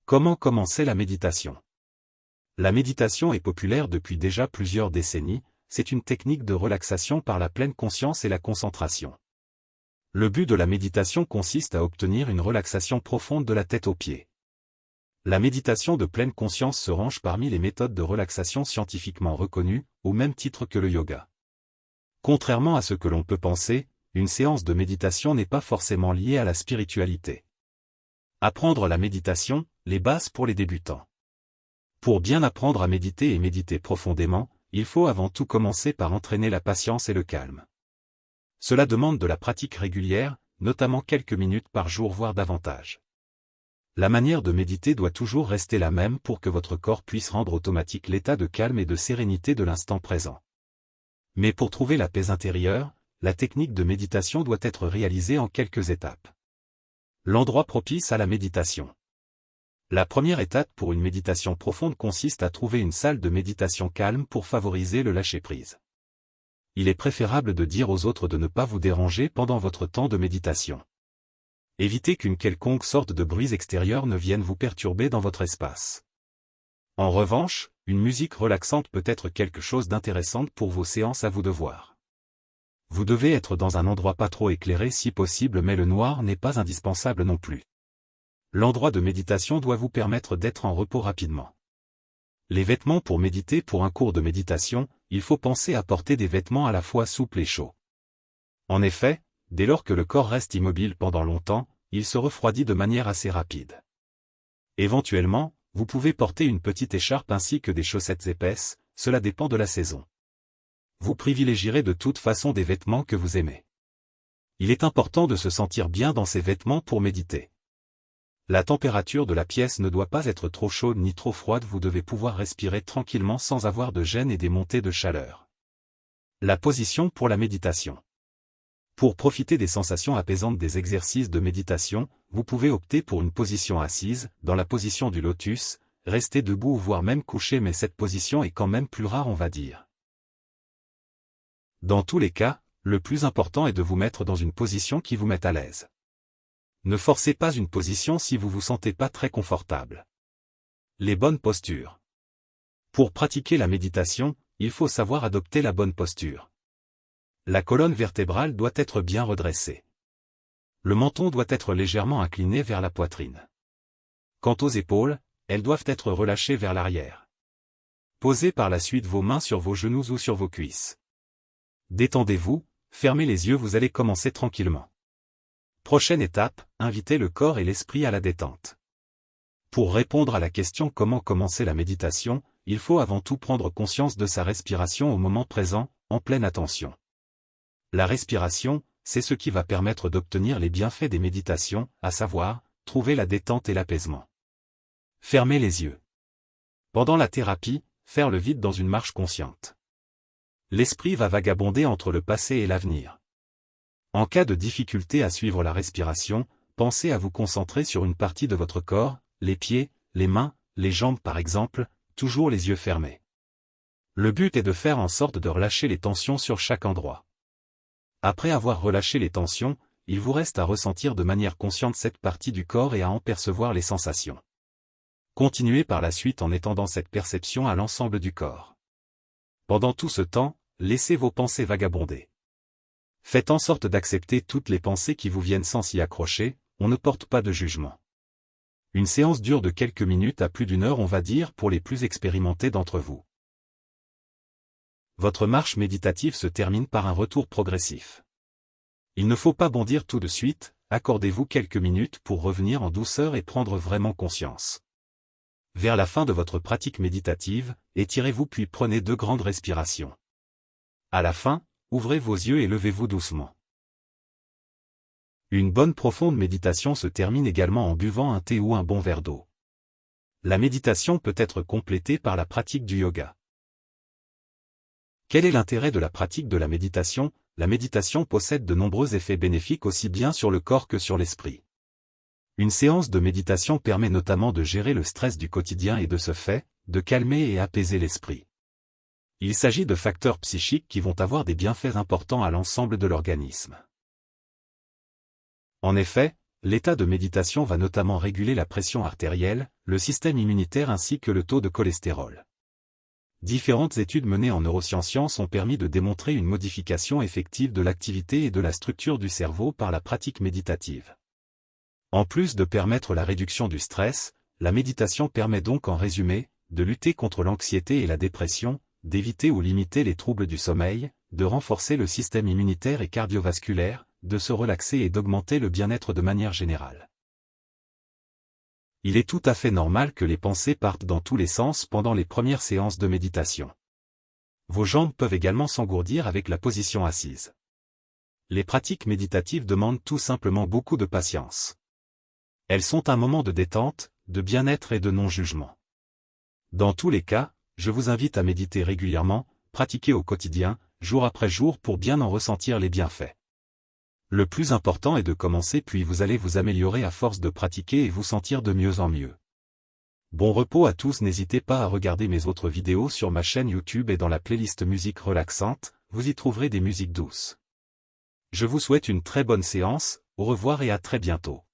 Comment commencer la méditation? La méditation est populaire depuis déjà plusieurs décennies, c'est une technique de relaxation par la pleine conscience et la concentration. Le but de la méditation consiste à obtenir une relaxation profonde de la tête aux pieds. La méditation de pleine conscience se range parmi les méthodes de relaxation scientifiquement reconnues, au même titre que le yoga. Contrairement à ce que l'on peut penser, une séance de méditation n'est pas forcément liée à la spiritualité. Apprendre la méditation, les bases pour les débutants. Pour bien apprendre à méditer et méditer profondément, il faut avant tout commencer par entraîner la patience et le calme. Cela demande de la pratique régulière, notamment quelques minutes par jour voire davantage. La manière de méditer doit toujours rester la même pour que votre corps puisse rendre automatique l'état de calme et de sérénité de l'instant présent. Mais pour trouver la paix intérieure, la technique de méditation doit être réalisée en quelques étapes. L'endroit propice à la méditation. La première étape pour une méditation profonde consiste à trouver une salle de méditation calme pour favoriser le lâcher-prise. Il est préférable de dire aux autres de ne pas vous déranger pendant votre temps de méditation. Évitez qu'une quelconque sorte de bruits extérieurs ne vienne vous perturber dans votre espace. En revanche, une musique relaxante peut être quelque chose d'intéressant pour vos séances à vous de voir. Vous devez être dans un endroit pas trop éclairé si possible, mais le noir n'est pas indispensable non plus. L'endroit de méditation doit vous permettre d'être en repos rapidement. Les vêtements pour méditer. Pour un cours de méditation, il faut penser à porter des vêtements à la fois souples et chauds. En effet, dès lors que le corps reste immobile pendant longtemps, il se refroidit de manière assez rapide. Éventuellement, vous pouvez porter une petite écharpe ainsi que des chaussettes épaisses, cela dépend de la saison. Vous privilégierez de toute façon des vêtements que vous aimez. Il est important de se sentir bien dans ces vêtements pour méditer. La température de la pièce ne doit pas être trop chaude ni trop froide, vous devez pouvoir respirer tranquillement sans avoir de gêne et des montées de chaleur. La position pour la méditation. Pour profiter des sensations apaisantes des exercices de méditation, vous pouvez opter pour une position assise, dans la position du lotus, rester debout ou voire même couché, mais cette position est quand même plus rare, on va dire. Dans tous les cas, le plus important est de vous mettre dans une position qui vous mette à l'aise. Ne forcez pas une position si vous vous sentez pas très confortable. Les bonnes postures. Pour pratiquer la méditation, il faut savoir adopter la bonne posture. La colonne vertébrale doit être bien redressée. Le menton doit être légèrement incliné vers la poitrine. Quant aux épaules, elles doivent être relâchées vers l'arrière. Posez par la suite vos mains sur vos genoux ou sur vos cuisses. Détendez-vous, fermez les yeux, vous allez commencer tranquillement. Prochaine étape, invitez le corps et l'esprit à la détente. Pour répondre à la question comment commencer la méditation, il faut avant tout prendre conscience de sa respiration au moment présent, en pleine attention. La respiration, c'est ce qui va permettre d'obtenir les bienfaits des méditations, à savoir, trouver la détente et l'apaisement. Fermez les yeux. Pendant la thérapie, faire le vide dans une marche consciente. L'esprit va vagabonder entre le passé et l'avenir. En cas de difficulté à suivre la respiration, pensez à vous concentrer sur une partie de votre corps, les pieds, les mains, les jambes par exemple, toujours les yeux fermés. Le but est de faire en sorte de relâcher les tensions sur chaque endroit. Après avoir relâché les tensions, il vous reste à ressentir de manière consciente cette partie du corps et à en percevoir les sensations. Continuez par la suite en étendant cette perception à l'ensemble du corps. Pendant tout ce temps, laissez vos pensées vagabonder. Faites en sorte d'accepter toutes les pensées qui vous viennent sans s'y accrocher, on ne porte pas de jugement. Une séance dure de quelques minutes à plus d'une heure, on va dire, pour les plus expérimentés d'entre vous. Votre marche méditative se termine par un retour progressif. Il ne faut pas bondir tout de suite, accordez-vous quelques minutes pour revenir en douceur et prendre vraiment conscience. Vers la fin de votre pratique méditative, étirez-vous puis prenez 2 grandes respirations. À la fin, ouvrez vos yeux et levez-vous doucement. Une bonne profonde méditation se termine également en buvant un thé ou un bon verre d'eau. La méditation peut être complétée par la pratique du yoga. Quel est l'intérêt de la pratique de la méditation? La méditation possède de nombreux effets bénéfiques aussi bien sur le corps que sur l'esprit. Une séance de méditation permet notamment de gérer le stress du quotidien et de ce fait, de calmer et apaiser l'esprit. Il s'agit de facteurs psychiques qui vont avoir des bienfaits importants à l'ensemble de l'organisme. En effet, L'état de méditation va notamment réguler la pression artérielle, le système immunitaire ainsi que le taux de cholestérol. Différentes études menées en neurosciences ont permis de démontrer une modification effective de l'activité et de la structure du cerveau par la pratique méditative. En plus de permettre la réduction du stress, la méditation permet donc en résumé, de lutter contre l'anxiété et la dépression, d'éviter ou limiter les troubles du sommeil, de renforcer le système immunitaire et cardiovasculaire, de se relaxer et d'augmenter le bien-être de manière générale. Il est tout à fait normal que les pensées partent dans tous les sens pendant les premières séances de méditation. Vos jambes peuvent également s'engourdir avec la position assise. Les pratiques méditatives demandent tout simplement beaucoup de patience. Elles sont un moment de détente, de bien-être et de non-jugement. Dans tous les cas, je vous invite à méditer régulièrement, pratiquer au quotidien, jour après jour pour bien en ressentir les bienfaits. Le plus important est de commencer puis vous allez vous améliorer à force de pratiquer et vous sentir de mieux en mieux. Bon repos à tous, n'hésitez pas à regarder mes autres vidéos sur ma chaîne YouTube et dans la playlist musique relaxante, vous y trouverez des musiques douces. Je vous souhaite une très bonne séance, au revoir et à très bientôt.